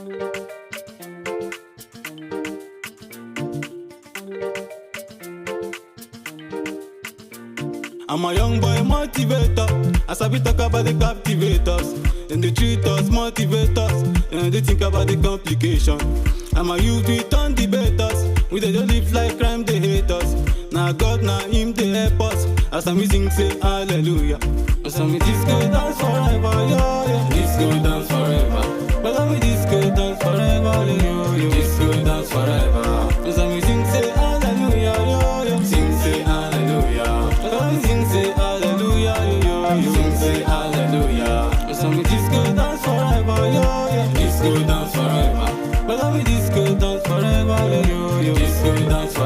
I'm a young boy motivator. As I be talk about the captivators, then they treat us motivators, and they think about the complication. I'm a youth with on debaters. We they don't live like crime, they hate us. Now God, now Him, they help us. As I'm sing, say hallelujah. As I'm disco dance forever, yeah, yeah. Disco dance forever. But I'm disco dance forever, yo, yo. Disco dance forever. As I'm sing, say hallelujah, yo, yo. Sing, say hallelujah. As I'm sing, say hallelujah, yo, yo. Sing, say hallelujah. As I'm disco dance forever, yo, yo. Disco dance forever. But I'm disco dance forever, yo, yo. Disco dance forever.